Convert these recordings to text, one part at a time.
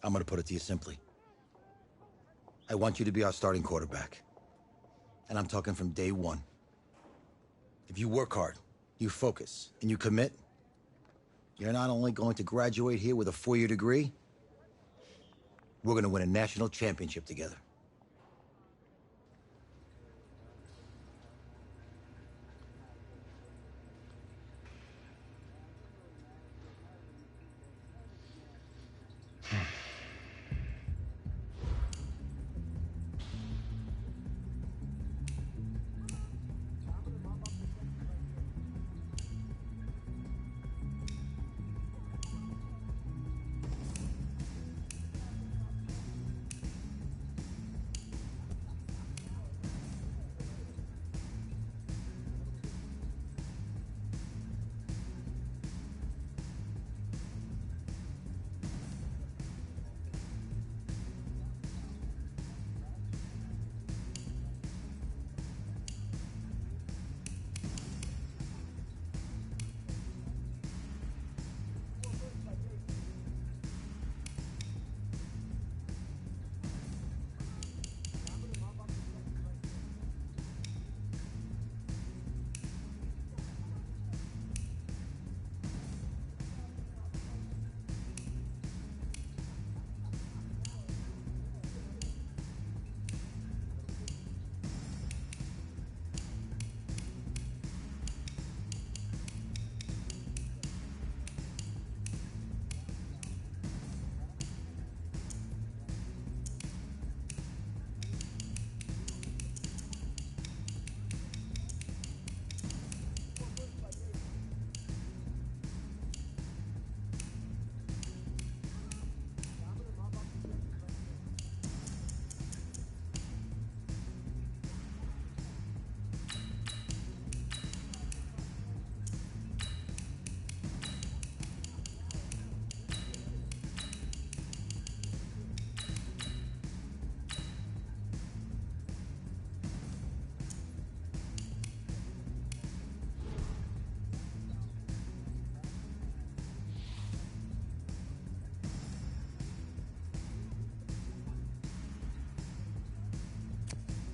I'm gonna put it to you simply. I want you to be our starting quarterback. And I'm talking from day one. If you work hard, you focus, and you commit, you're not only going to graduate here with a 4-year degree, we're gonna win a national championship together.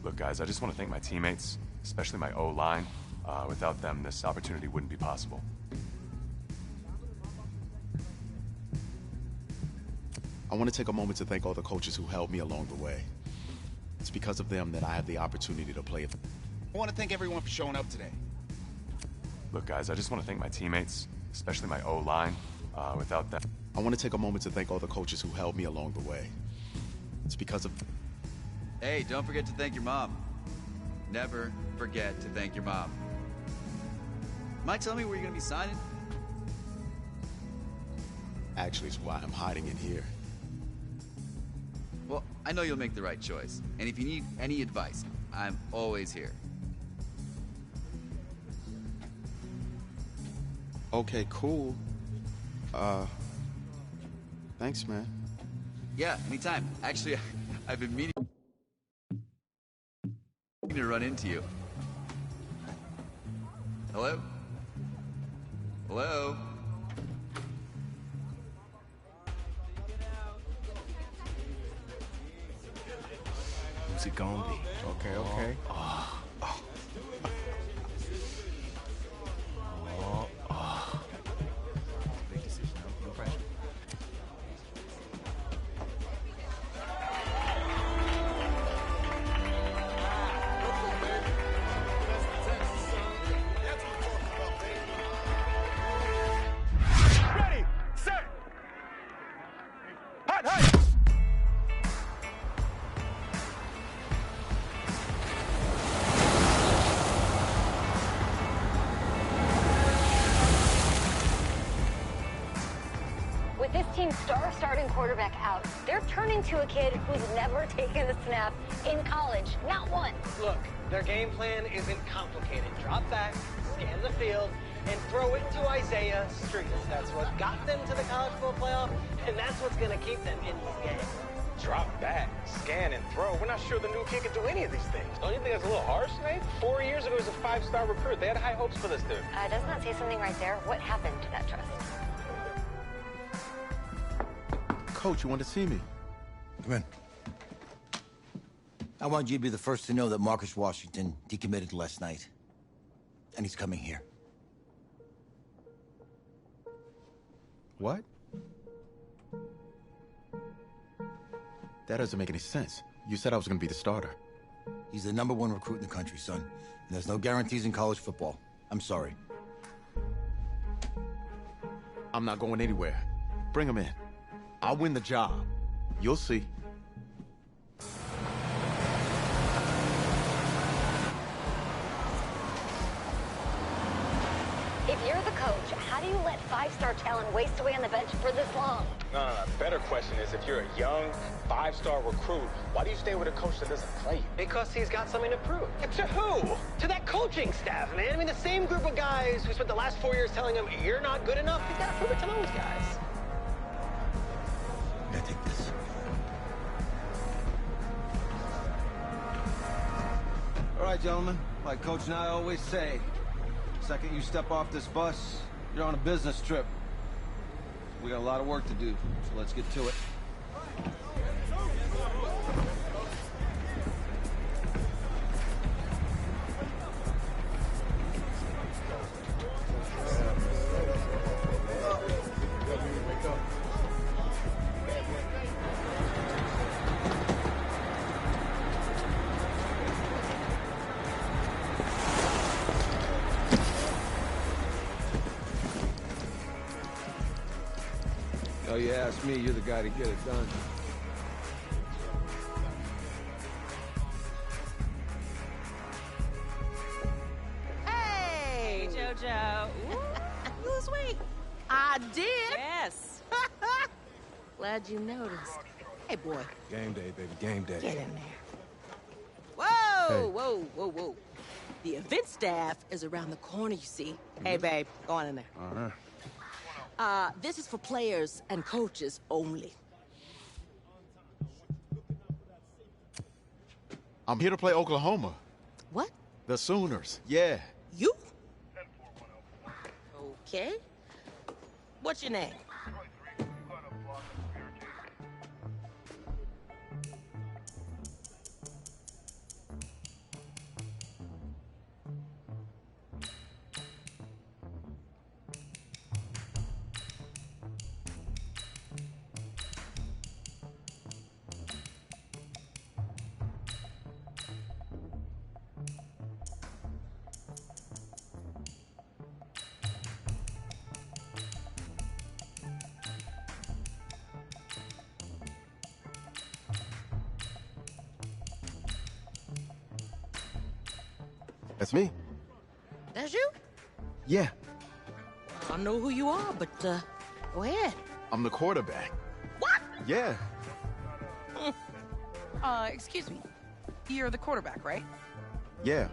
Look, guys, I just want to thank my teammates, especially my O-line. Without them, this opportunity wouldn't be possible. I want to take a moment to thank all the coaches who helped me along the way. It's because of them that I have the opportunity to play. I want to thank everyone for showing up today. Look, guys, I just want to thank my teammates, especially my O-line. Without them... I want to take a moment to thank all the coaches who helped me along the way. It's because of... Hey, don't forget to thank your mom. Never forget to thank your mom. Mind telling me where you're going to be signing? Actually, it's why I'm hiding in here. Well, I know you'll make the right choice. And if you need any advice, I'm always here. Okay, cool. Thanks, man. Yeah, anytime. Actually, I've been meaning to run into you. Hello? Hello? Who's it gonna be? Okay, okay. Big decision, no pressure. Ready, set, hot, hot. With this team's star starting quarterback out, they're turning to a kid who's never taken a snap in college, not one. Look, their game plan isn't complicated. Drop back, scan the field, and throw it to Isaiah Streets. That's what got them to the college football playoff, and that's what's going to keep them in this game. Drop back, scan, and throw. We're not sure the new kid can do any of these things. Don't you think that's a little harsh, Nate? 4 years ago, he was a 5-star recruit. They had high hopes for this dude. Doesn't that say something right there? What happened to that trust? Coach, you want to see me? Come in. I want you to be the first to know that Marcus Washington decommitted last night. And he's coming here. What? That doesn't make any sense. You said I was going to be the starter. He's the #1 recruit in the country, son. And there's no guarantees in college football. I'm sorry. I'm not going anywhere. Bring him in. I'll win the job. You'll see. If you're the coach, how do you let five-star talent waste away on the bench for this long? No. Better question is, if you're a young, 5-star recruit, why do you stay with a coach that doesn't play you? Because he's got something to prove. To who? To that coaching staff, man. I mean, the same group of guys who spent the last 4 years telling him, you're not good enough. He's got to prove it to those guys. Yeah, take this. All right, gentlemen. Like Coach and I always say, the second you step off this bus, you're on a business trip. We got a lot of work to do, so let's get to it. Oh, you ask me, you're the guy to get it done. Hey, JoJo. Ooh, lose weight. I did. Yes. Glad you noticed. Hey, boy. Game day, baby, game day. Get in there. Whoa, whoa. The event staff is around the corner, you see. Hey, babe, go on in there. All right. This is for players and coaches only. I'm here to play Oklahoma. What? The Sooners. Yeah. You? Okay. What's your name? That's me. That's you? Yeah. I don't know who you are, but, go ahead. I'm the quarterback. What? Yeah. Excuse me. You're the quarterback, right? Yeah.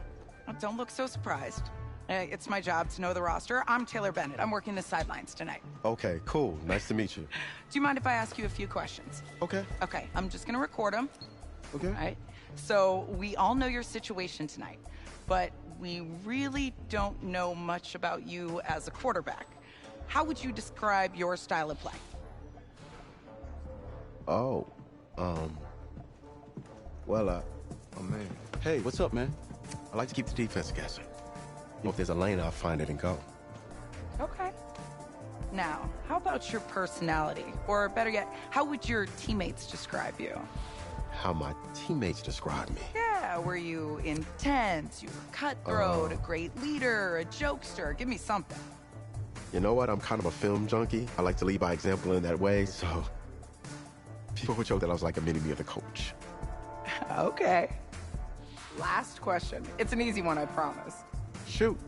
Don't look so surprised. It's my job to know the roster. I'm Taylor Bennett. I'm working the sidelines tonight. Okay, cool. Nice to meet you. Do you mind if I ask you a few questions? Okay. Okay, I'm just gonna record them. Okay. All right? So, we all know your situation tonight, but we really don't know much about you as a quarterback. How would you describe your style of play? Oh, oh man. Hey, what's up, man? I like to keep the defense guessing. If there's a lane, I'll find it and go. Okay. Now, how about your personality? Or better yet, how would your teammates describe you? How my teammates describe me. Yeah, were you intense? You were cutthroat, a great leader, a jokester? Give me something. You know what? I'm kind of a film junkie. I like to lead by example in that way, so people would joke that I was like a mini-me of the coach. Okay. Last question. It's an easy one, I promise. Shoot.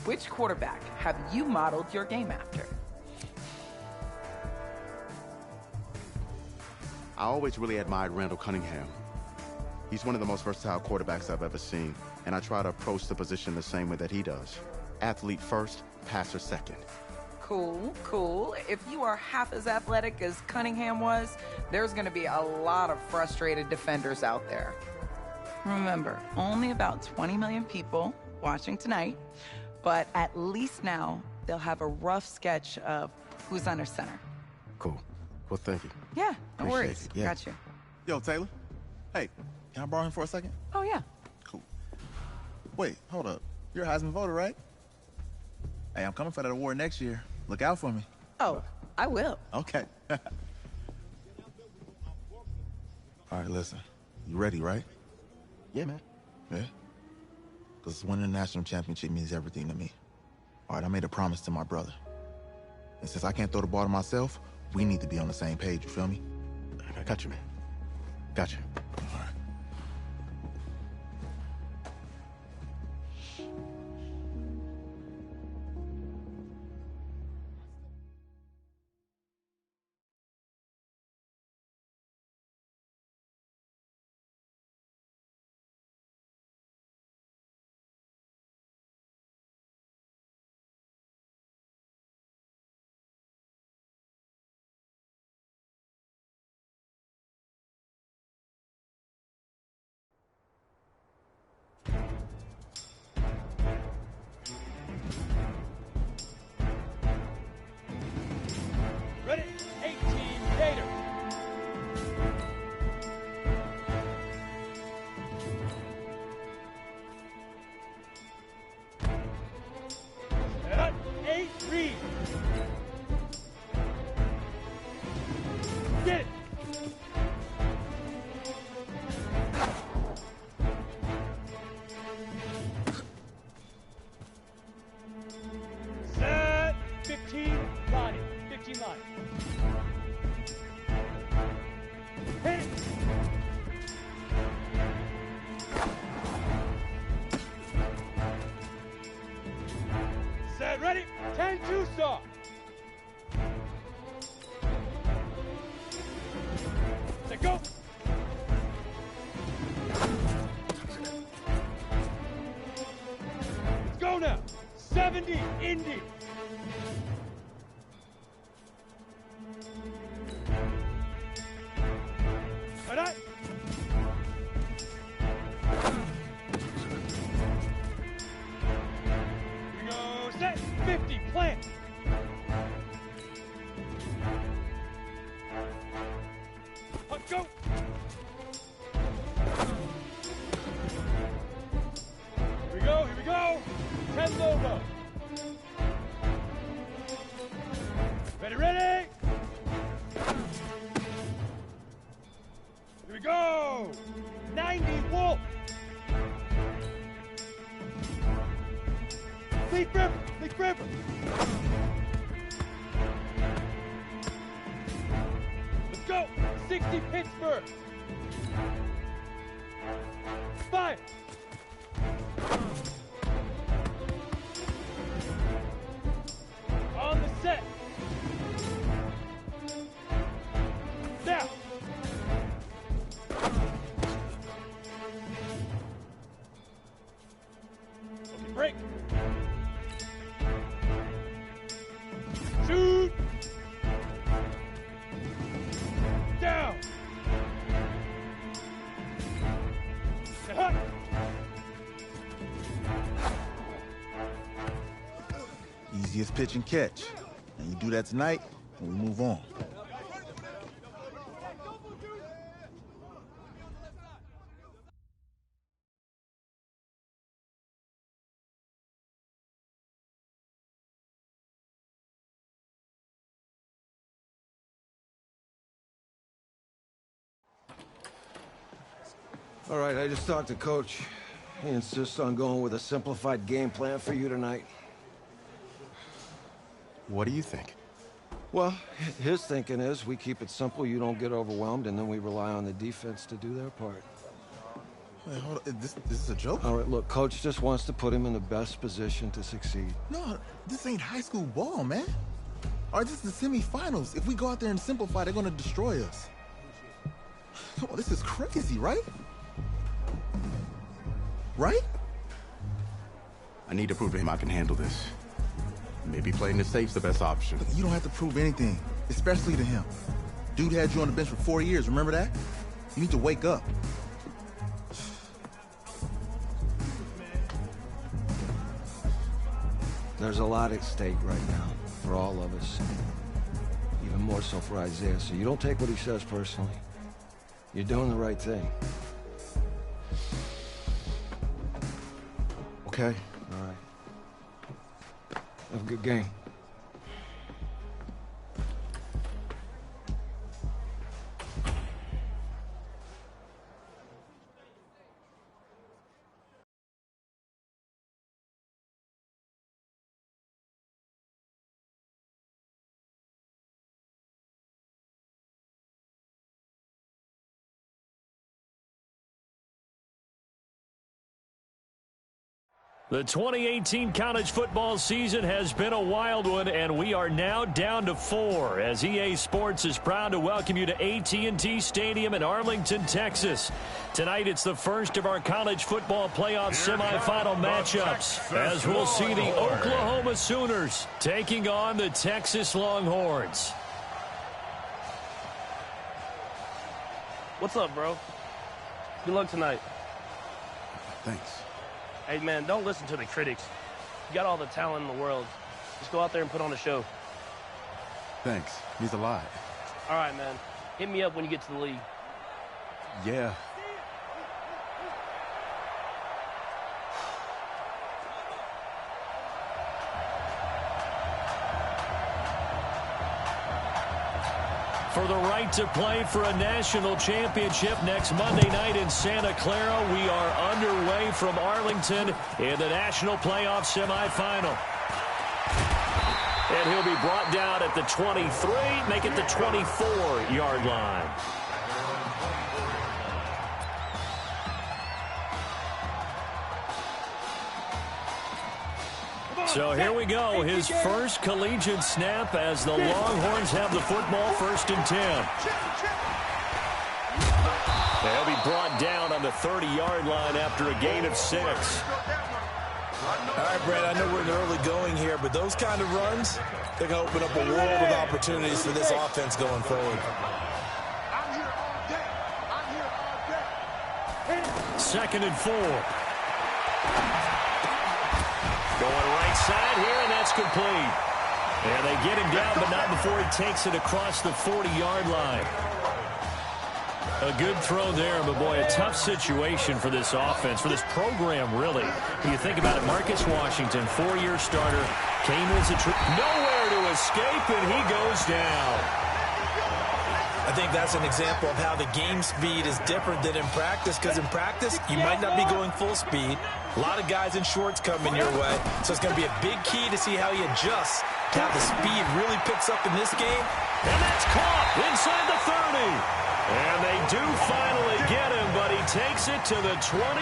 Which quarterback have you modeled your game after? I always really admired Randall Cunningham. He's one of the most versatile quarterbacks I've ever seen, and I try to approach the position the same way that he does. Athlete first, passer second. Cool. If you are half as athletic as Cunningham was, there's going to be a lot of frustrated defenders out there. Remember, only about 20 million people watching tonight, but at least now they'll have a rough sketch of who's under center. Cool. Well, thank you. Yeah, no Appreciate worries. it, yeah. Got you. Yo, Taylor. Hey, can I borrow him for a second? Oh, yeah. Cool. Wait, hold up. You're a Heisman voter, right? Hey, I'm coming for that award next year. Look out for me. Oh, I will. Okay. All right, listen. You ready, right? Yeah, man. Yeah? Because winning the national championship means everything to me. All right, I made a promise to my brother. And since I can't throw the ball to myself, we need to be on the same page, you feel me? I got you, man. Got you. All right. Ready? 18, Gator. Set. 8, read. Get it. Set. 15, line it. 15 line. Hit it. Set, ready? 10-2 stop. Set, go. Let's go now. 70, Indy. All right. Here we go. Set. 50. Plant. Let's go. Here we go. Here we go. 10 logo. Ready, ready. Here we go! 90 Wolf! Leaf River! Leaf River! Let's go! 60 Pittsburgh! 5! On the set! Now! Okay, break. Shoot. Down. Hut. Easiest pitch and catch. And you do that tonight, and we move on. All right, I just talked to Coach. He insists on going with a simplified game plan for you tonight. What do you think? Well, his thinking is we keep it simple, you don't get overwhelmed, and then we rely on the defense to do their part. Wait, hold on. This is a joke? All right, look, Coach just wants to put him in the best position to succeed. No, this ain't high school ball, man. All right, this is the semifinals. If we go out there and simplify, they're gonna destroy us. Come on, this is crazy, right? Right? I need to prove to him I can handle this. Maybe playing it safe's the best option. Look, you don't have to prove anything, especially to him. Dude had you on the bench for 4 years, remember that? You need to wake up. There's a lot at stake right now for all of us, even I'm more so for Isaiah, so you don't take what he says personally. You're doing the right thing. Okay. All right. Have a good game. The 2018 college football season has been a wild one, and we are now down to 4 as EA Sports is proud to welcome you to AT&T Stadium in Arlington, Texas. Tonight, it's the first of our college football playoff semifinal matchups as we'll see the Oklahoma Sooners taking on the Texas Longhorns. What's up, bro? Good luck tonight. Thanks. Hey, man, don't listen to the critics. You got all the talent in the world. Just go out there and put on a show. Thanks. Means a lot. All right, man. Hit me up when you get to the league. Yeah. For the right to play for a national championship next Monday night in Santa Clara, we are underway from Arlington in the national playoff semifinal. And he'll be brought down at the 23, make it the 24-yard line. So here we go, his first collegiate snap as the Longhorns have the football, 1st and 10. They'll be brought down on the 30-yard line after a gain of 6. All right, Brad, I know we're in the early going here, but those kind of runs, they're going to open up a world of opportunities for this offense going forward. 2nd and 4. Going right side here, and that's complete. And they get him down, but not before he takes it across the 40-yard line. A good throw there, but boy, a tough situation for this offense, for this program, really. When you think about it, Marcus Washington, 4-year starter, came as a nowhere to escape, and he goes down. I think that's an example of how the game speed is different than in practice, because in practice, you might not be going full speed. A lot of guys in shorts coming your way, so it's going to be a big key to see how he adjusts, how the speed really picks up in this game. And that's caught inside the 30. And they do finally get him, but he takes it to the 25.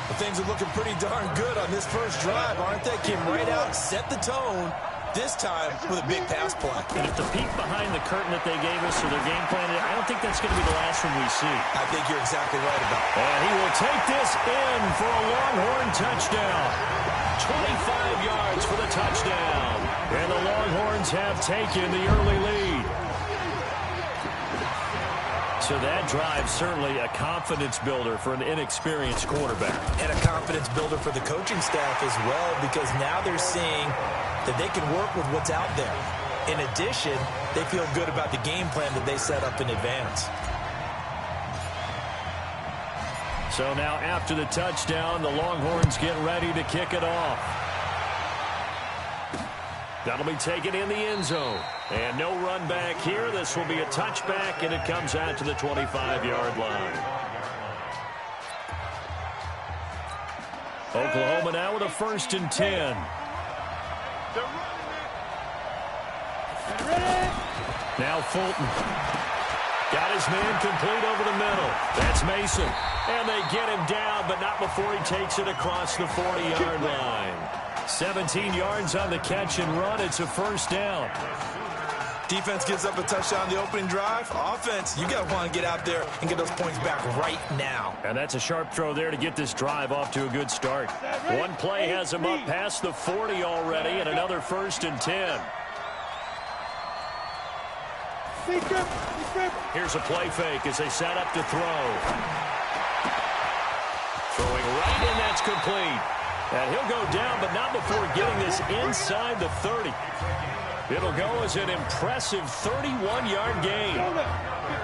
Well, things are looking pretty darn good on this first drive, aren't they? Came right out, set the tone, this time with a big pass play. And if the peek behind the curtain that they gave us or their game plan, I don't think that's going to be the last one we see. I think you're exactly right about that. And he will take this in for a Longhorn touchdown. 25 yards for the touchdown. And the Longhorns have taken the early lead. So that drive certainly a confidence builder for an inexperienced quarterback. And a confidence builder for the coaching staff as well, because now they're seeing that they can work with what's out there. In addition, they feel good about the game plan that they set up in advance. So now after the touchdown, the Longhorns get ready to kick it off. That'll be taken in the end zone. And no run back here. This will be a touchback, and it comes out to the 25-yard line. Oklahoma now with a 1st and 10. Now Fulton. Got his man complete over the middle. That's Mason. And they get him down, but not before he takes it across the 40-yard line. 17 yards on the catch and run. It's a 1st down. Defense gives up a touchdown the opening drive. Offense, you got to want to get out there and get those points back right now. And that's a sharp throw there to get this drive off to a good start. One play has him up past the 40 already, and another 1st and 10. Here's a play fake as they set up to throw. Throwing right in, that's complete. And he'll go down, but not before getting this inside the 30. It'll go as an impressive 31-yard gain.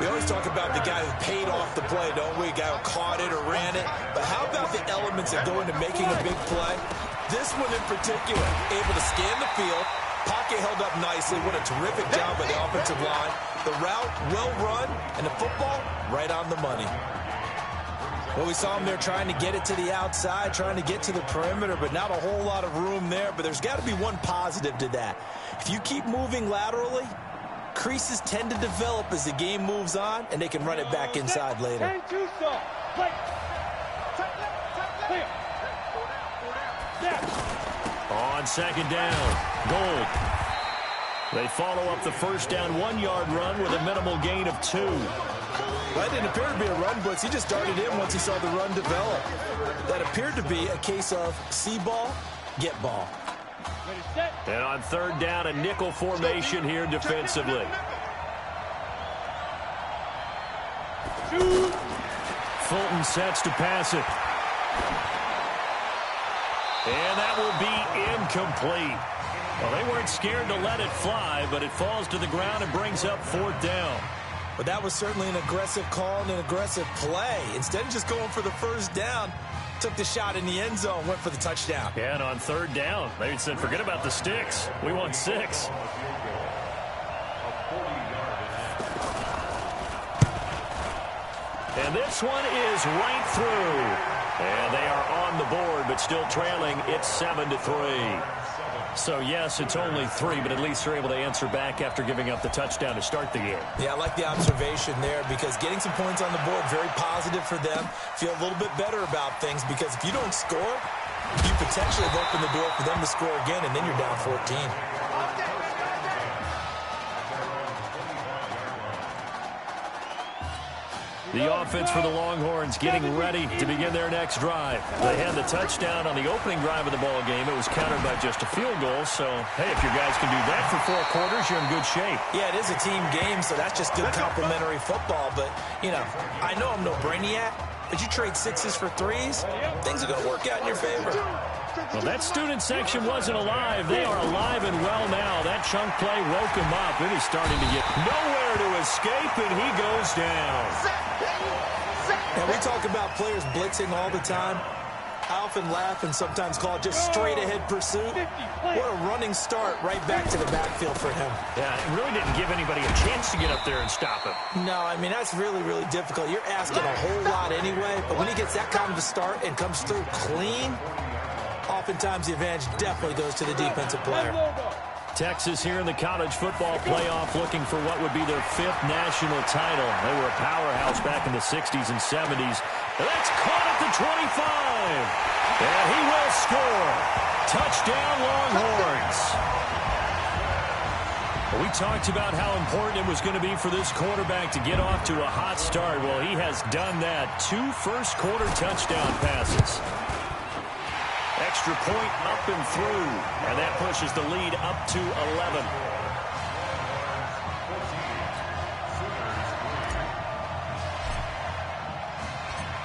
We always talk about the guy who paid off the play, don't we? A guy who caught it or ran it. But how about the elements that go into making a big play? This one in particular, able to scan the field, pocket held up nicely. What a terrific job by the offensive line. The route, well run, and the football, right on the money. Well, we saw him there trying to get it to the outside, trying to get to the perimeter, but not a whole lot of room there. But there's got to be one positive to that. If you keep moving laterally, creases tend to develop as the game moves on, and they can run it back inside later. On second down, Gold. They follow up the first down 1-yard run with a minimal gain of 2. That didn't appear to be a run blitz. He just darted in once he saw the run develop. That appeared to be a case of see ball, get ball. And on third down, a nickel formation here defensively. Fulton sets to pass it. And that will be incomplete. Well, they weren't scared to let it fly, but it falls to the ground and brings up fourth down. But that was certainly an aggressive call and an aggressive play. Instead of just going for the first down, took the shot in the end zone, went for the touchdown. Yeah, and on third down, they said, forget about the sticks. We want 6. And this one is right through. And they are on the board, but still trailing. It's 7-3. So, yes, it's only 3, but at least they're able to answer back after giving up the touchdown to start the game. Yeah, I like the observation there because getting some points on the board, very positive for them. Feel a little bit better about things because if you don't score, you potentially have opened the door for them to score again, and then you're down 14. The offense for the Longhorns getting ready to begin their next drive. They had the touchdown on the opening drive of the ball game. It was countered by just a field goal. So, hey, if your guys can do that for 4 quarters, you're in good shape. Yeah, it is a team game, so that's just good complementary football. But, you know, I know I'm no brainiac, but you trade 6s for 3s, things are going to work out in your favor. Well, that student section wasn't alive. They are alive and well now. That chunk play woke him up. It is starting to get nowhere to escape, and he goes down. Now, we talk about players blitzing all the time. I often laugh and sometimes call it just straight-ahead pursuit. What a running start right back to the backfield for him. Yeah, it really didn't give anybody a chance to get up there and stop him. No, I mean, that's really, really difficult. You're asking a whole lot anyway, but when he gets that kind of a start and comes through clean, oftentimes the advantage definitely goes to the defensive player. Texas here in the college football playoff looking for what would be their 5th national title. They were a powerhouse back in the 60s and 70s. That's caught at the 25. And he will score. Touchdown, Longhorns. We talked about how important it was going to be for this quarterback to get off to a hot start. Well, he has done that. 2 first-quarter touchdown passes. Extra point up and through, and that pushes the lead up to 11.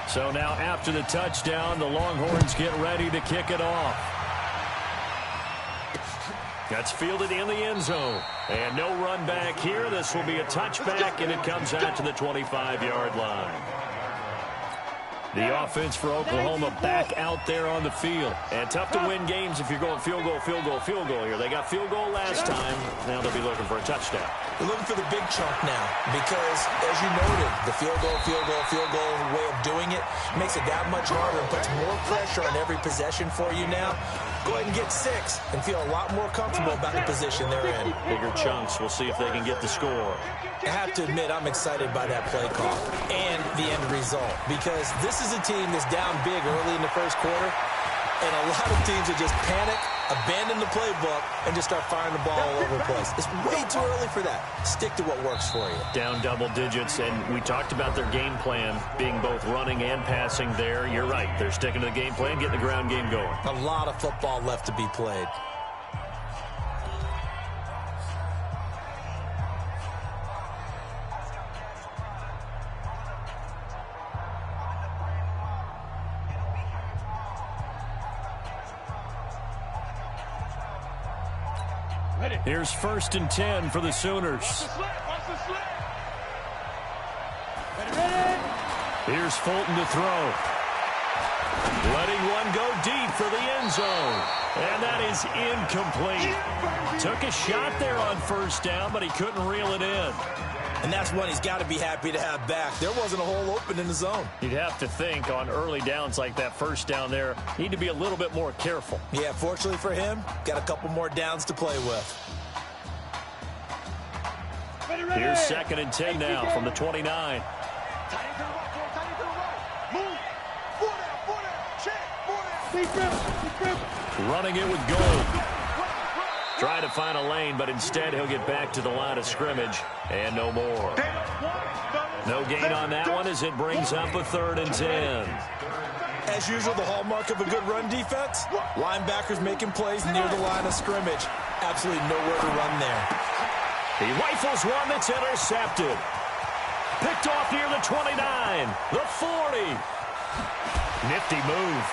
So now after the touchdown, the Longhorns get ready to kick it off. That's fielded in the end zone. And no run back here. This will be a touchback, and it comes out to the 25-yard line. The offense for Oklahoma back out there on the field. And tough to win games if you're going field goal, field goal, field goal here. They got field goal last time. Now they'll be looking for a touchdown. They're looking for the big chunk now because, as you noted, the field goal way of doing it makes it that much harder and puts more pressure on every possession for you now. Go ahead and get 6 and feel a lot more comfortable about the position they're in. Bigger chunks. We'll see if they can get the score. I have to admit, I'm excited by that play call and the end result because this is a team that's down big early in the first quarter, and a lot of teams will just panic, abandon the playbook, and just start firing the ball all over the place. It's way too early for that. Stick to what works for you. Down double digits, and we talked about their game plan being both running and passing there. You're right. They're sticking to the game plan, getting the ground game going. A lot of football left to be played. Here's 1st and 10 for the Sooners. Here's Fulton to throw. Letting one go deep for the end zone. And that is incomplete. Took a shot there on 1st down, but he couldn't reel it in. And that's one he's got to be happy to have back. There wasn't a hole open in the zone. You'd have to think on early downs like that 1st down there, need to be a little bit more careful. Yeah, fortunately for him, got a couple more downs to play with. Here's 2nd and 10 now from the 29. Running it with Gold. Trying to find a lane, but instead he'll get back to the line of scrimmage. And no more. No gain on that one as it brings up a 3rd and 10. As usual, the hallmark of a good run defense, linebackers making plays near the line of scrimmage. Absolutely nowhere to run there. He rifles one that's intercepted. Picked off near the 29, the 40. Nifty move.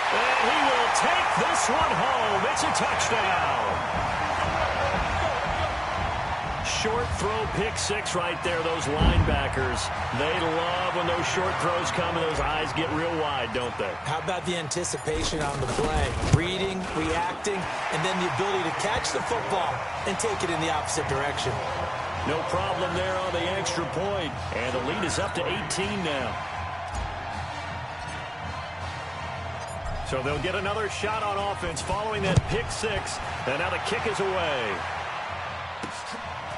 And he will take this one home. It's a touchdown. Short throw, pick 6 right there. Those linebackers, they love when those short throws come and those eyes get real wide, don't they? How about the anticipation on the play? Reading, reacting, and then the ability to catch the football and take it in the opposite direction. No problem there on the extra point. And the lead is up to 18 now. So they'll get another shot on offense following that pick 6. And now the kick is away.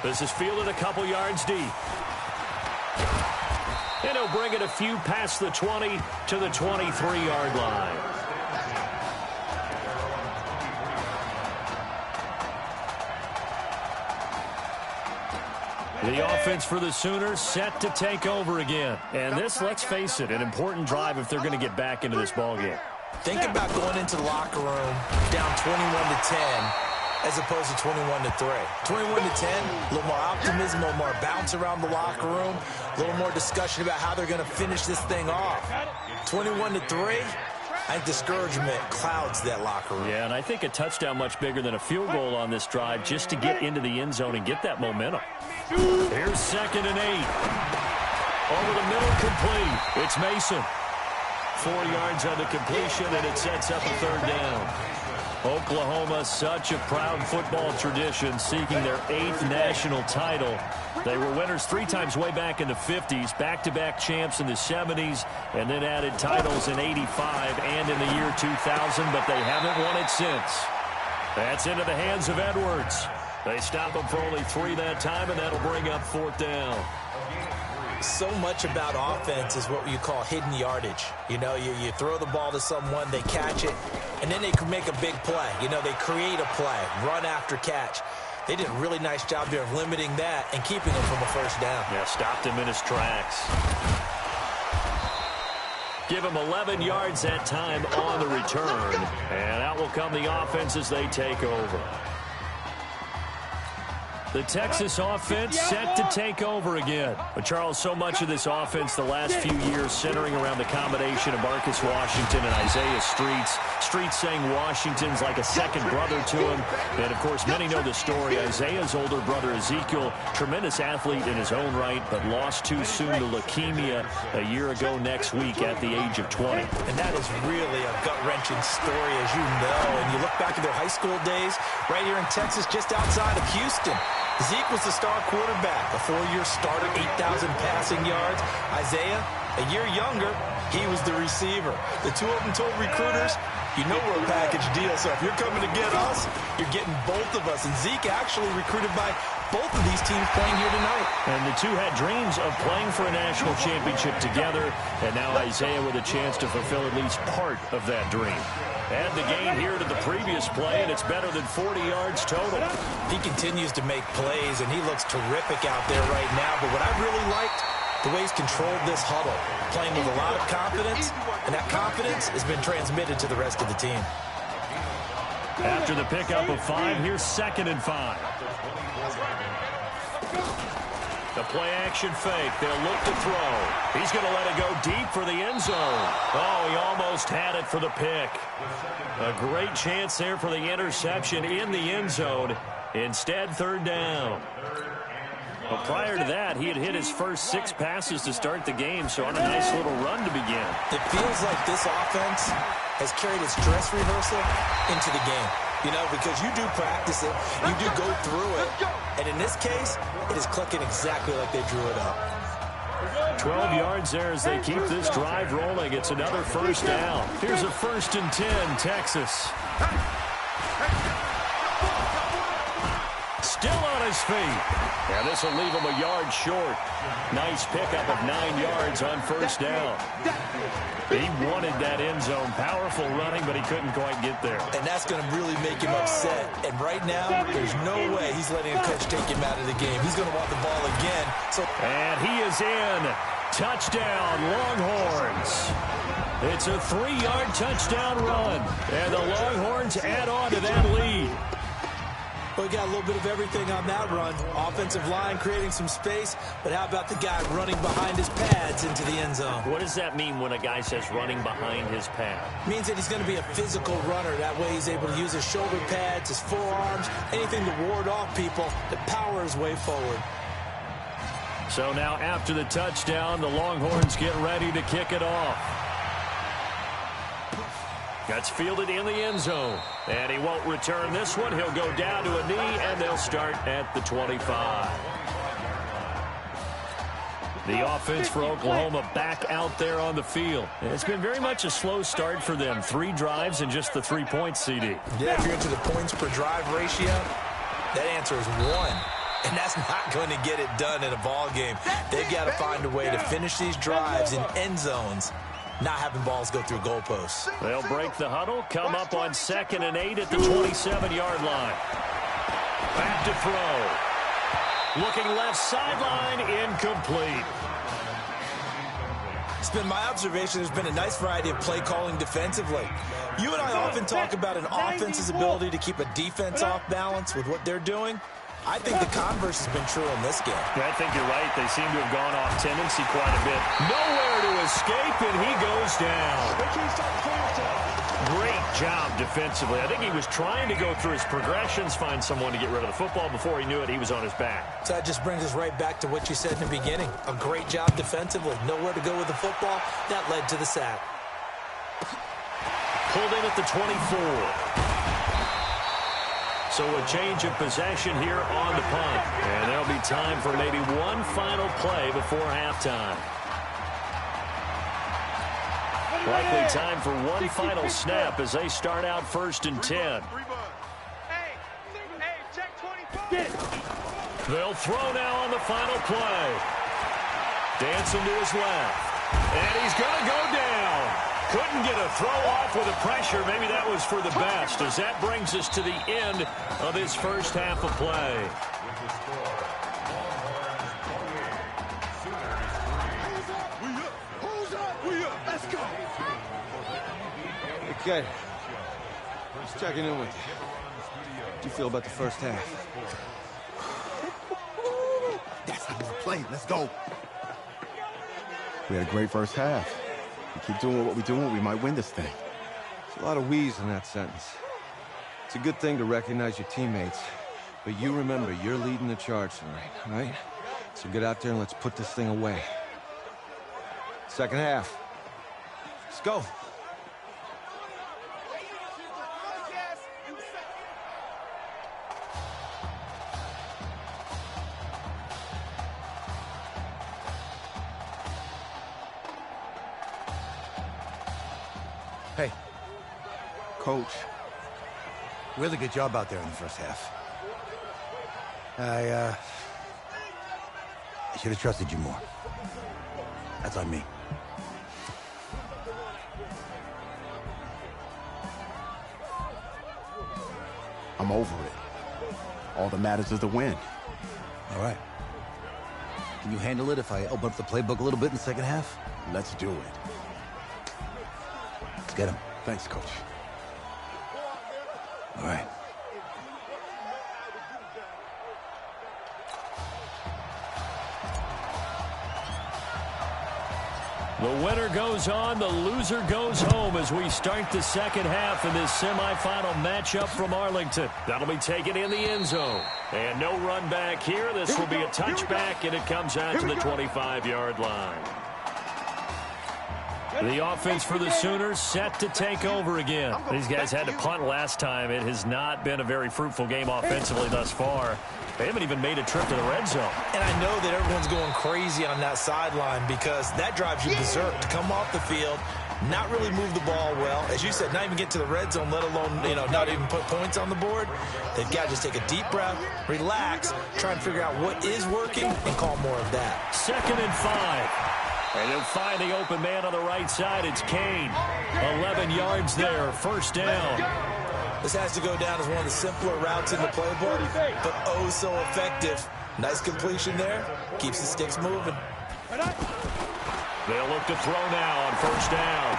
This is fielded a couple yards deep. And he'll bring it a few past the 20 to the 23-yard line. The offense for the Sooners set to take over again. And this, let's face it, an important drive if they're going to get back into this ballgame. Think about going into the locker room down 21-10 as opposed to 21-3. 21-10, a little more optimism, a little more bounce around the locker room, a little more discussion about how they're going to finish this thing off. 21-3, I think discouragement clouds that locker room. Yeah, and I think a touchdown much bigger than a field goal on this drive just to get into the end zone and get that momentum. Here's 2nd and 8. Over the middle, complete. It's Mason. 4 yards on the completion, and it sets up a 3rd down. Oklahoma, such a proud football tradition, seeking their 8th national title. They were winners 3 times way back in the 50s, back-to-back champs in the 70s, and then added titles in 85 and in the year 2000, but they haven't won it since. That's into the hands of Edwards. They stop him for only 3 that time, and that'll bring up 4th down. So much about offense is what you call hidden yardage. You know, you throw the ball to someone, they catch it, and then they can make a big play. You know, they create a play, run after catch. They did a really nice job there of limiting that and keeping him from a 1st down. Yeah, stopped him in his tracks. Give him 11 yards that time on the return. And out will come the offense as they take over. The Texas offense set to take over again. But, Charles, so much of this offense the last few years centering around the combination of Marcus Washington and Isaiah Streets. Streets saying Washington's like a second brother to him. And, of course, many know the story. Isaiah's older brother, Ezekiel, tremendous athlete in his own right, but lost too soon to leukemia a year ago next week at the age of 20. And that is really a gut-wrenching story, as you know. And you look back at their high school days right here in Texas, just outside of Houston. Zeke was the star quarterback, a 4-year starter, 8,000 passing yards. Isaiah, a year younger, he was the receiver. The two of them told recruiters, you know we're a package deal, so if you're coming to get us, you're getting both of us. And Zeke actually recruited by both of these teams playing here tonight. And the two had dreams of playing for a national championship together, and now Isaiah with a chance to fulfill at least part of that dream. Add the gain here to the previous play, and it's better than 40 yards total. He continues to make plays, and he looks terrific out there right now. But what I really liked, the way he's controlled this huddle, playing with a lot of confidence, and that confidence has been transmitted to the rest of the team. After the pickup of 5, here's 2nd and 5. The play-action fake. They'll look to throw. He's going to let it go deep for the end zone. Oh, he almost had it for the pick. A great chance there for the interception in the end zone. Instead, third down. Well, prior to that, he had hit his first 6 passes to start the game, so on a nice little run to begin. It feels like this offense has carried its dress rehearsal into the game. You know, because you do practice it, you do go through it, and in this case, it is clicking exactly like they drew it up. 12 yards there as they keep this drive rolling. It's another first down. Here's a 1st and 10, Texas. Still on his feet. Yeah, this will leave him a yard short. Nice pickup of 9 yards on first down. He wanted that end zone. Powerful running, but he couldn't quite get there. And that's going to really make him upset. And right now, there's no way he's letting a coach take him out of the game. He's going to want the ball again. And he is in. Touchdown, Longhorns. It's a 3-yard touchdown run. And the Longhorns add on to that lead. Well, we got a little bit of everything on that run. Offensive line creating some space, but how about the guy running behind his pads into the end zone? What does that mean when a guy says running behind his pad? Means that he's going to be a physical runner. That way he's able to use his shoulder pads, his forearms, anything to ward off people to power his way forward. So now after the touchdown, the Longhorns get ready to kick it off. That's fielded in the end zone. And he won't return this one. He'll go down to a knee, and they'll start at the 25. The offense for Oklahoma back out there on the field. It's been very much a slow start for them. 3 drives and just the 3 points, CD. Yeah, if you're into the points per drive ratio, that answer is 1. And that's not going to get it done in a ball game. They've got to find a way to finish these drives in end zones, not having balls go through goalposts. They'll break the huddle, come up on 2nd and 8 at the 27-yard line. Back to throw. Looking left sideline, incomplete. It's been my observation there's been a nice variety of play calling defensively. You and I often talk about an offense's ability to keep a defense off balance with what they're doing. I think the converse has been true in this game. I think you're right. They seem to have gone off tendency quite a bit. Nowhere to escape, and he goes down. Great job defensively. I think he was trying to go through his progressions, find someone to get rid of the football. Before he knew it, he was on his back. So that just brings us right back to what you said in the beginning. A great job defensively. Nowhere to go with the football. That led to the sack. Pulled in at the 24. So a change of possession here on the punt. And there'll be time for maybe one final play before halftime. Likely time for one final snap as they start out 1st and 10. They'll throw now on the final play. Dancing to his left. And he's going to go down. Couldn't get a throw off with the pressure. Maybe that was for the best, as that brings us to the end of his first half of play. Let's go. Okay. Just checking in with you. How do you feel about the first half? That's how we play. Let's go. We had a great first half. We keep doing what we're doing, we might win this thing. There's a lot of we's in that sentence. It's a good thing to recognize your teammates, but you remember you're leading the charge tonight, all right? So get out there and let's put this thing away. Second half. Let's go. Hey. Coach. Really good job out there in the first half. I should have trusted you more. That's on me. I'm over it. All that matters is the win. All right. Can you handle it if I open up the playbook a little bit in the second half? Let's do it. Let's get him. Thanks, Coach. All right. The winner goes on, the loser goes home as we start the second half in this semifinal matchup from Arlington. That'll be taken in the end zone. And no run back here. This will be a touchback, and it comes out to the 25-yard line. The offense for the Sooners set to take over again. These guys had to punt last time. It has not been a very fruitful game offensively thus far. They haven't even made a trip to the red zone. And I know that everyone's going crazy on that sideline because that drives you berserk to come off the field, not really move the ball well. As you said, not even get to the red zone, let alone, not even put points on the board. They've got to just take a deep breath, relax, try and figure out what is working and call more of that. 2nd and 5. And they'll find the open man on the right side. It's Kane. 11 yards there. First down. This has to go down as one of the simpler routes in the playbook, but oh so effective. Nice completion there. Keeps the sticks moving. They'll look to throw now on first down.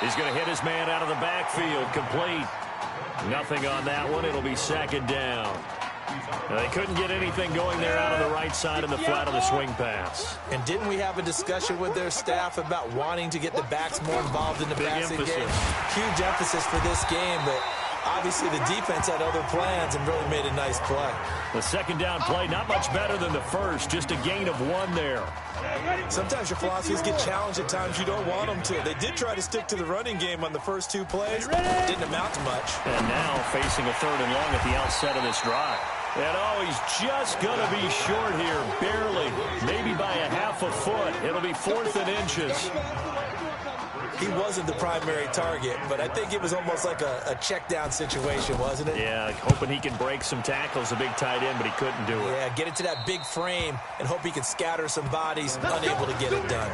He's going to hit his man out of the backfield. Complete. Nothing on that one. It'll be 2nd down. They couldn't get anything going there out of the right side of the flat of the swing pass. And didn't we have a discussion with their staff about wanting to get the backs more involved in the passing game? Huge emphasis for this game, but obviously the defense had other plans and really made a nice play. The 2nd down play, not much better than the first, just a gain of 1 there. Sometimes your philosophies get challenged at times you don't want them to. They did try to stick to the running game on the first 2 plays. Didn't amount to much. And now facing a 3rd and long at the outset of this drive. And he's just going to be short here, barely, maybe by a half a foot. It'll be 4th and inches. He wasn't the primary target, but I think it was almost like a check down situation, wasn't it? Yeah, hoping he can break some tackles, a big tight end, but he couldn't do it. Yeah, get it to that big frame and hope he can scatter some bodies, unable to get it done.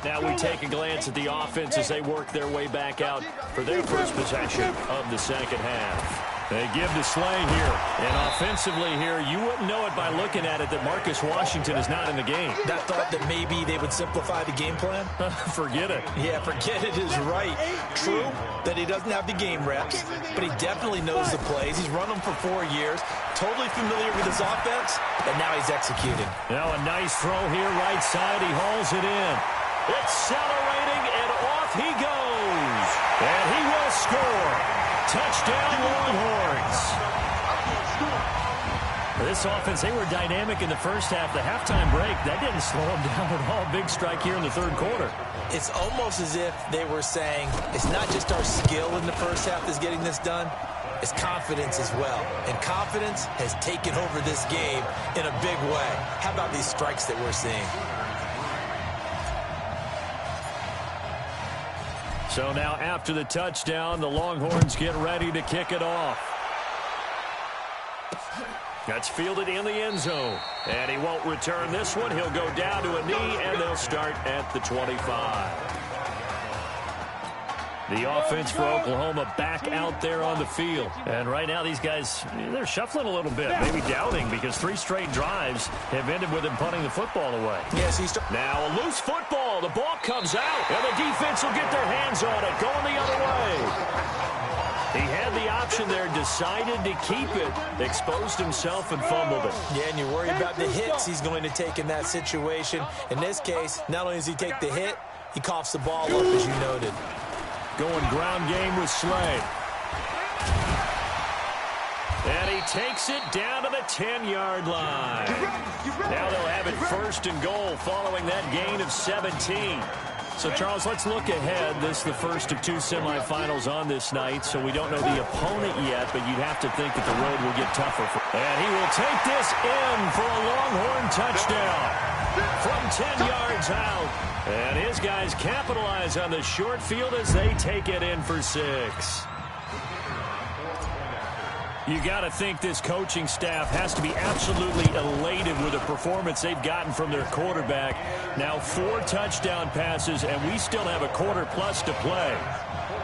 Now we take a glance at the offense as they work their way back out for their first possession of the second half. They give to Slay here. And offensively here, you wouldn't know it by looking at it that Marcus Washington is not in the game. That thought that maybe they would simplify the game plan? Forget it. Yeah, forget it is right. True that he doesn't have the game reps, but he definitely knows the plays. He's run them for 4 years, totally familiar with his offense, and now he's executing. Now a nice throw here, right side. He hauls it in. Accelerating, and off he goes. And he will score. Touchdown, Longhorns. This offense, they were dynamic in the first half. The halftime break, that didn't slow them down at all. Big strike here in the 3rd quarter. It's almost as if they were saying, it's not just our skill in the first half that's getting this done, it's confidence as well. And confidence has taken over this game in a big way. How about these strikes that we're seeing? So now after the touchdown, the Longhorns get ready to kick it off. That's fielded in the end zone. And he won't return this one. He'll go down to a knee, and they'll start at the 25. The offense for Oklahoma back out there on the field. And right now these guys, they're shuffling a little bit, maybe doubting, because 3 straight drives have ended with them punting the football away. Yes, now a loose football. The ball comes out, and the defense will get their hands on it, going the other way. He had the option there, decided to keep it, exposed himself and fumbled it. Yeah, and you worry about the hits he's going to take in that situation. In this case, not only does he take the hit, he coughs the ball up, as you noted. Going ground game with Slay. And he takes it down to the 10-yard line. Now they'll have it 1st and goal following that gain of 17. So, Charles, let's look ahead. This is the first of 2 semifinals on this night, so we don't know the opponent yet, but you'd have to think that the road will get tougher. And he will take this in for a Longhorn touchdown from 10 yards out. And his guys capitalize on the short field as they take it in for 6. You got to think this coaching staff has to be absolutely elated with the performance they've gotten from their quarterback. Now 4 touchdown passes, and we still have a quarter plus to play.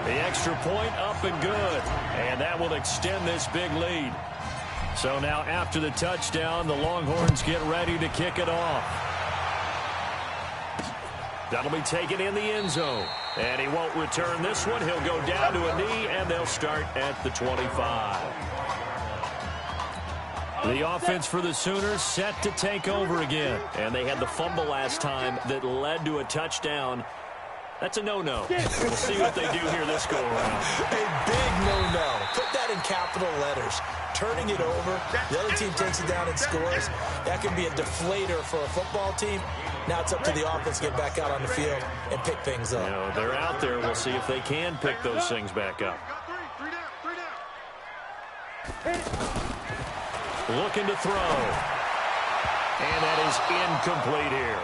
The extra point up and good, and that will extend this big lead. So now after the touchdown, the Longhorns get ready to kick it off. That'll be taken in the end zone. And he won't return this one. He'll go down to a knee, and they'll start at the 25. The offense for the Sooners set to take over again. And they had the fumble last time that led to a touchdown. That's a no-no. We'll see what they do here this go-around. A big no-no. Put that in capital letters. Turning it over, the other team takes it down and scores. That can be a deflator for a football team. Now it's up to the offense to get back out on the field and pick things up. You know, they're out there. We'll see if they can pick those things back up. Looking to throw. And that is incomplete here.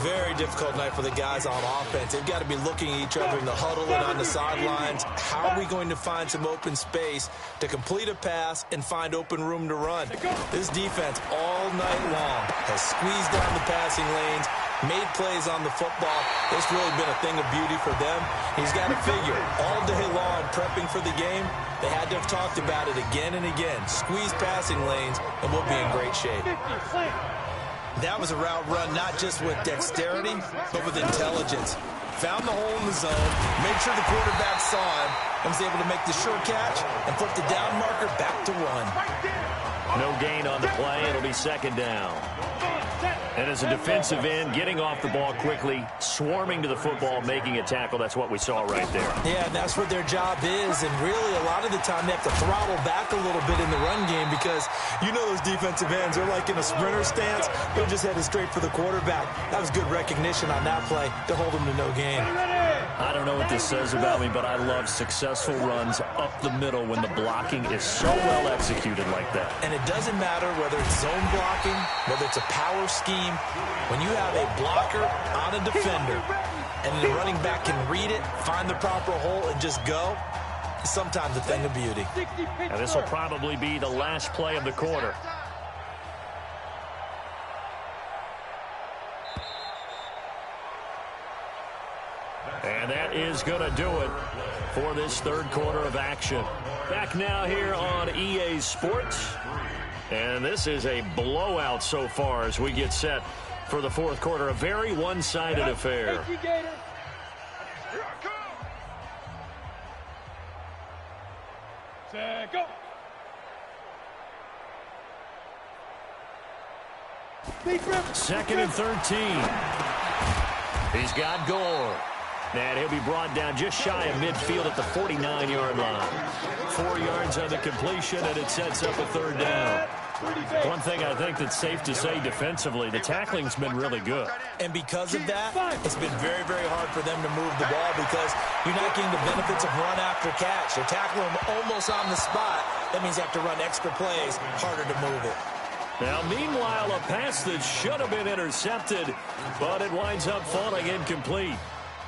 Very difficult night for the guys on offense. They've got to be looking at each other in the huddle and on the sidelines. How are we going to find some open space to complete a pass and find open room to run? This defense all night long has squeezed down the passing lanes, made plays on the football. It's really been a thing of beauty for them. He's got to figure all day long prepping for the game. They had to have talked about it again and again. Squeeze passing lanes, and we'll be in great shape. That was a route run not just with dexterity, but with intelligence. Found the hole in the zone, made sure the quarterback saw him, and was able to make the sure catch and flip the down marker back to one. No gain on the play. It'll be second down. And as a defensive end, getting off the ball quickly, swarming to the football, making a tackle, that's what we saw right there. Yeah, and that's what their job is, and really a lot of the time they have to throttle back a little bit in the run game because you know those defensive ends are like in a sprinter stance. They're just headed straight for the quarterback. That was good recognition on that play to hold them to no gain. I don't know what this says about me, but I love successful runs up the middle when the blocking is so well executed like that. And it doesn't matter whether it's zone blocking, whether it's a power scheme. When you have a blocker on a defender and the running back can read it, find the proper hole, and just go, it's sometimes a thing of beauty. And this will probably be the last play of the quarter. And that is going to do it for this third quarter of action. Back now here on EA Sports. And this is a blowout so far as we get set for the fourth quarter. A very one-sided affair. Thank you, Gator. Set, go. Second and 13. He's got Gore. And he'll be brought down just shy of midfield at the 49-yard line. 4 yards on the completion, and it sets up a third down. One thing I think that's safe to say defensively, the tackling's been really good. And because of that, it's been very, very hard for them to move the ball because you're not getting the benefits of run after catch. They're tackling them almost on the spot. That means they have to run extra plays, harder to move it. Now, meanwhile, a pass that should have been intercepted, but it winds up falling incomplete.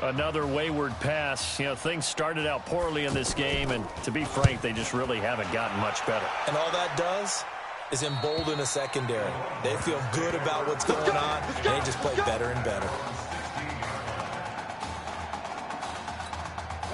Another wayward pass. You know, things started out poorly in this game, and to be frank, they just really haven't gotten much better. And all that does is embolden a secondary. They feel good about what's going on, and they just play better and better.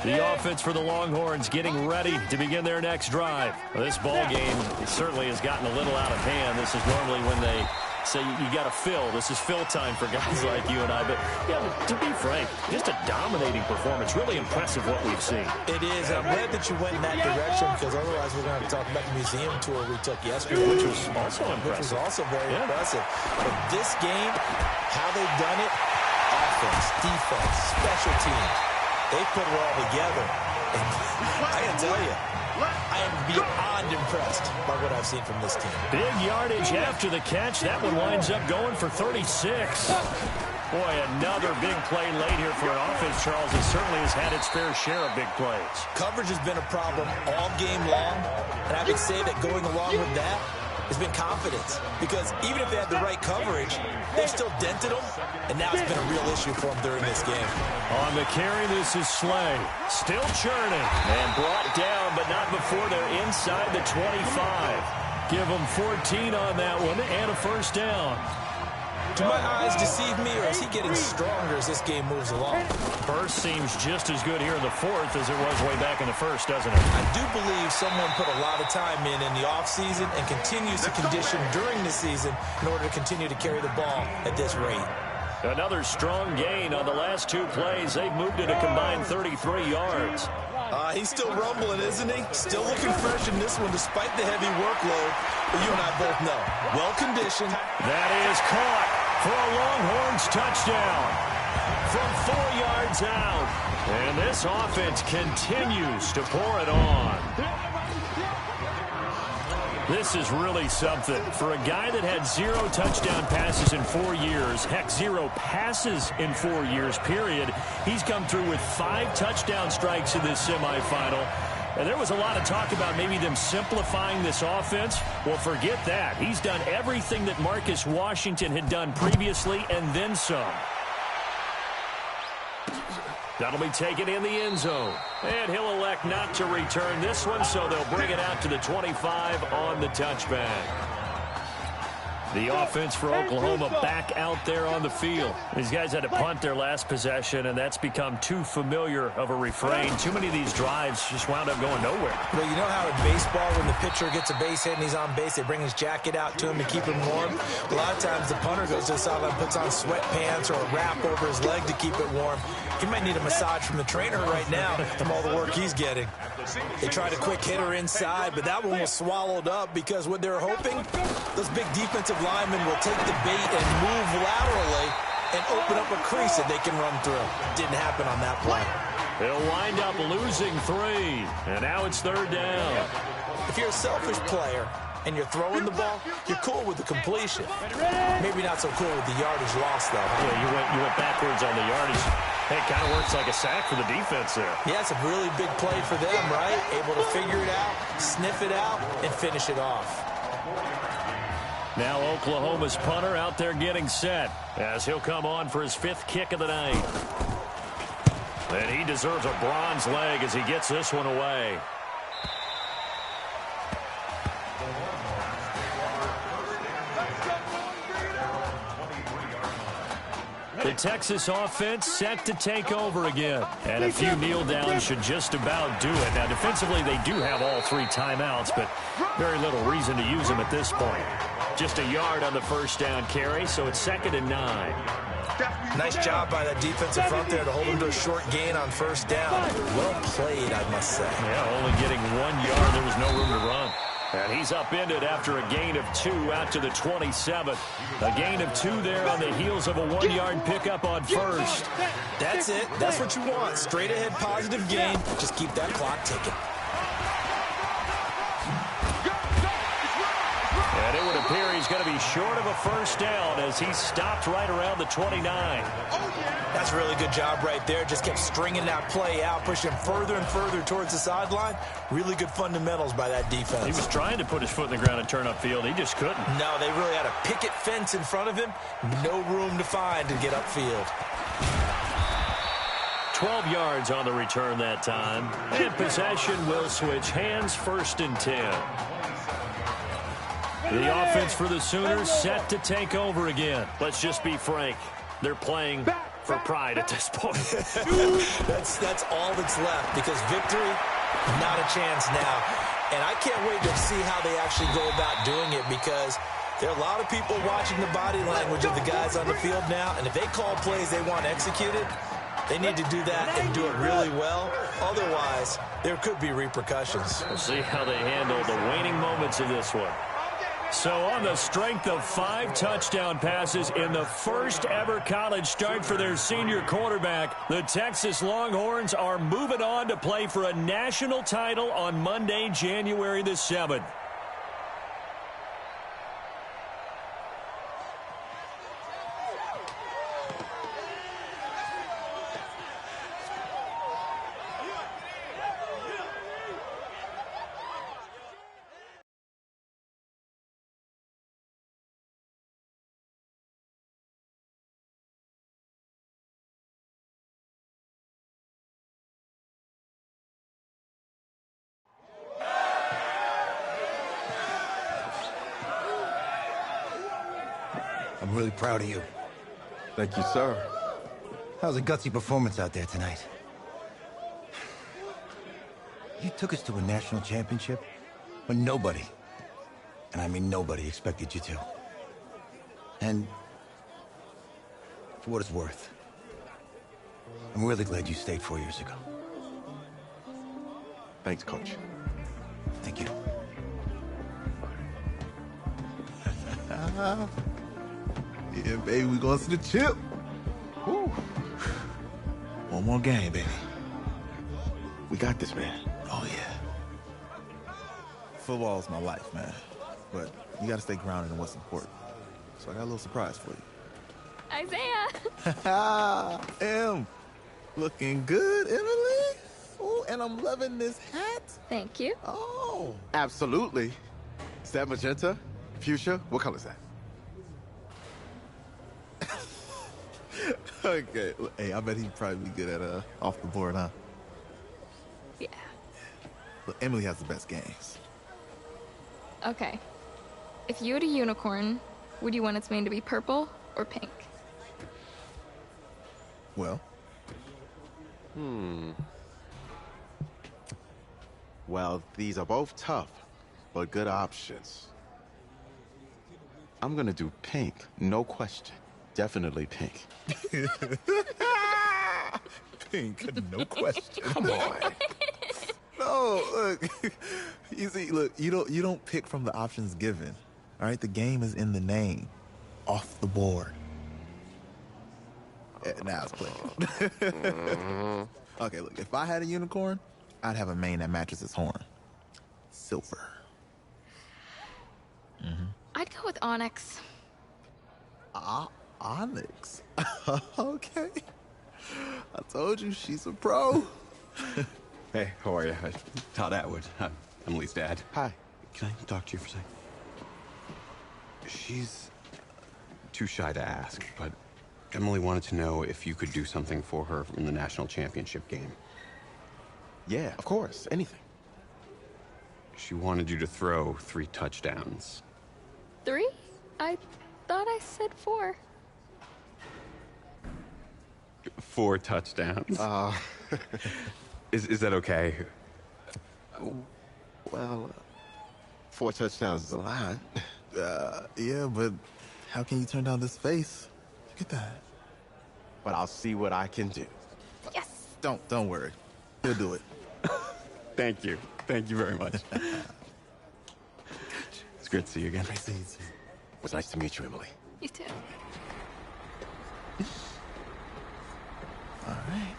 The offense for the Longhorns getting ready to begin their next drive. Well, this ball game certainly has gotten a little out of hand. This is normally when they say you got to fill. This is fill time for guys like you and I. But yeah, to be frank, just a dominating performance. Really impressive what we've seen. It is. I'm glad that you went in that direction because otherwise we're going to have to talk about the museum tour we took yesterday. Which was also impressive. Which was also very impressive. But this game, how they've done it, offense, defense, special teams, they put it all together. And I can tell you, I am beyond impressed by what I've seen from this team. Big yardage after the catch. That one winds up going for 36. Boy, another big play late here for an offense, Charles. It certainly has had its fair share of big plays. Coverage has been a problem all game long, and I would say that going along with that has been confidence. Because even if they had the right coverage, they've still dented them, and now it's been a real issue for them during this game. On the carry, this is Slay. Still churning. And brought down, but not before they're inside the 25. Give them 14 on that one and a first down. Do my eyes deceive me, or is he getting stronger as this game moves along? Burst seems just as good here in the fourth as it was way back in the first, doesn't it? I do believe someone put a lot of time in the offseason and continues to condition during the season in order to continue to carry the ball at this rate. Another strong gain on the last 2 plays. They've moved it a combined 33 yards. He's still rumbling, isn't he? Still looking fresh in this one despite the heavy workload. But you and I both know, well-conditioned. That is caught for a Longhorns touchdown from 4 yards out. And this offense continues to pour it on. This is really something. For a guy that had 0 touchdown passes in 4 years, heck, 0 passes in 4 years, period, he's come through with 5 touchdown strikes in this semifinal. And there was a lot of talk about maybe them simplifying this offense. Well, forget that. He's done everything that Marcus Washington had done previously and then some. That'll be taken in the end zone. And he'll elect not to return this one, so they'll bring it out to the 25 on the touchback. The offense for Oklahoma back out there on the field. These guys had to punt their last possession, and that's become too familiar of a refrain. Too many of these drives just wound up going nowhere. Well, you know how in baseball, when the pitcher gets a base hit and he's on base, they bring his jacket out to him to keep him warm? A lot of times the punter goes to the sideline, puts on sweatpants or a wrap over his leg to keep it warm. He might need a massage from the trainer right now from all the work he's getting. They tried a quick hitter inside, but that one was swallowed up because what they're hoping, those big defensive linemen will take the bait and move laterally and open up a crease that they can run through. Didn't happen on that play. They'll wind up losing 3, and now it's 3rd down. If you're a selfish player and you're throwing the ball, you're cool with the completion. Maybe not so cool with the yardage loss, though. Yeah, you went backwards on the yardage. Hey, it kind of works like a sack for the defense there. Yeah, it's a really big play for them, right? Able to figure it out, sniff it out, and finish it off. Now Oklahoma's punter out there getting set as he'll come on for his 5th kick of the night. And he deserves a bronze leg as he gets this one away. The Texas offense set to take over again. And a few kneel downs should just about do it. Now, defensively, they do have all 3 timeouts, but very little reason to use them at this point. Just a yard on the first down carry, so it's 2nd and 9. Nice job by that defensive front there to hold him to a short gain on first down. Well played, I must say. Yeah, only getting 1 yard. There was no room to run. And he's upended after a gain of 2 out to the 27th. A gain of 2 there on the heels of a 1-yard pickup on first. That's it. That's what you want. Straight ahead positive gain. Just keep that clock ticking. And it would appear he's going to be short of a first down as he stopped right around the 29. That's a really good job right there. Just kept stringing that play out, pushing him further and further towards the sideline. Really good fundamentals by that defense. He was trying to put his foot in the ground and turn upfield. He just couldn't. No, they really had a picket fence in front of him. No room to find to get upfield. 12 yards on the return that time. And possession will switch hands, 1st and 10. The offense for the Sooners set to take over again. Let's just be frank. They're playing for pride at this point. That's all that's left because victory, not a chance now. And I can't wait to see how they actually go about doing it because there are a lot of people watching the body language of the guys on the field now. And if they call plays they want executed, they need to do that and do it really well. Otherwise, there could be repercussions. We'll see how they handle the waning moments of this one. So on the strength of 5 touchdown passes in the first ever college start for their senior quarterback, the Texas Longhorns are moving on to play for a national title on Monday, January the 7th. I'm really proud of you. Thank you, sir. That was a gutsy performance out there tonight. You took us to a national championship when nobody, and I mean nobody, expected you to. And For what it's worth, I'm really glad you stayed 4 years ago. Thanks, Coach. Thank you. Yeah, baby, we going to the chip. Woo. One more game, baby. We got this, man. Oh, yeah. Football's my life, man. But you got to stay grounded in what's important. So I got a little surprise for you. Isaiah! Em, looking good, Emily. Oh, and I'm loving this hat. Thank you. Oh. Absolutely. Is that magenta? Fuchsia? What color is that? Okay. Hey, I bet he'd probably be good at off the board, huh? Yeah. Look, Emily has the best games. Okay. If you had a unicorn, would you want its mane to be purple or pink? Well? Well, these are both tough, but good options. I'm gonna do pink, no question. Definitely pink. Pink, no question. Come on. No, look. You see, look, you don't pick from the options given. All right, the game is in the name. Off the board. Now it's playing. Okay, look, if I had a unicorn, I'd have a mane that matches its horn. Silver. I'd go with onyx. Onyx. Okay. I told you she's a pro. Hey, how are you? Todd Atwood. I'm Emily's dad. Hi. Can I talk to you for a second? She's too shy to ask, but Emily wanted to know if you could do something for her in the national championship game. Yeah, of course. Anything. She wanted you to throw 3 touchdowns. 3? I thought I said 4. 4 touchdowns? Is that okay? Well, 4 touchdowns is a lot. Yeah, but how can you turn down this face? Look at that. But I'll see what I can do. Yes. Don't worry. He'll do it. Thank you. Thank you very much. It's great to see you again. Great to see you too. It was nice to meet you, Emily. You too. All right.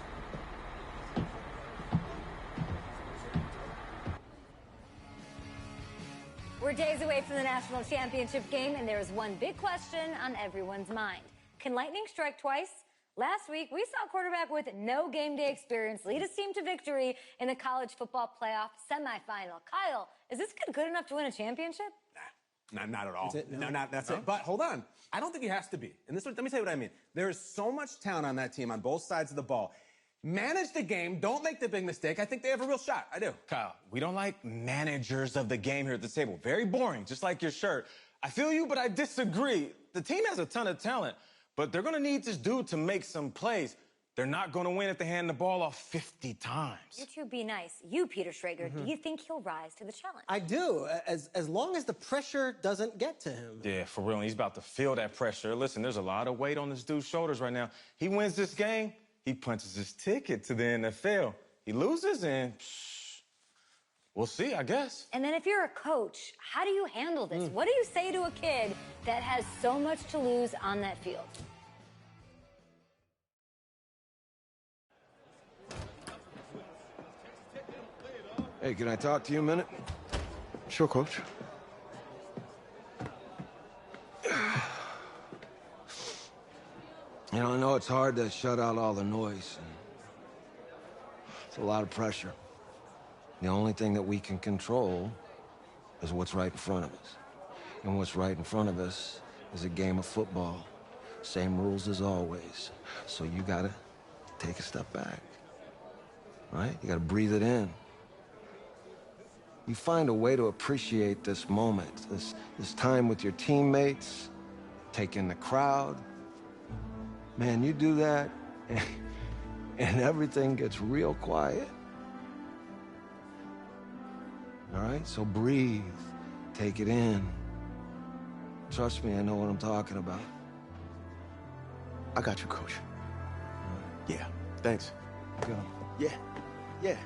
We're days away from the national championship game, and there is one big question on everyone's mind. Can lightning strike twice? Last week, we saw a quarterback with no game day experience lead his team to victory in the college football playoff semifinal. Kyle, is this kid good enough to win a championship? Not at all. That's it? No? That's it. But hold on. I don't think he has to be. And let me tell you what I mean. There is so much talent on that team on both sides of the ball. Manage the game. Don't make the big mistake. I think they have a real shot. I do. Kyle, we don't like managers of the game here at the table. Very boring, just like your shirt. I feel you, but I disagree. The team has a ton of talent, but they're going to need this dude to make some plays. They're not going to win if they hand the ball off 50 times. You two be nice. You, Peter Schrager, do you think he'll rise to the challenge? I do, as long as the pressure doesn't get to him. Yeah, for real. And he's about to feel that pressure. Listen, there's a lot of weight on this dude's shoulders right now. He wins this game, he punches his ticket to the NFL. He loses, and we'll see, I guess. And then if you're a coach, how do you handle this? What do you say to a kid that has so much to lose on that field? Hey, can I talk to you a minute? Sure, Coach. You know, I know it's hard to shut out all the noise. And it's a lot of pressure. The only thing that we can control is what's right in front of us. And what's right in front of us is a game of football. Same rules as always. So you gotta take a step back, right? You gotta breathe it in. You find a way to appreciate this moment, this time with your teammates, take in the crowd. Man, you do that, and everything gets real quiet. All right, so breathe, take it in. Trust me, I know what I'm talking about. I got you, Coach. Yeah, thanks. Go. Yeah, yeah.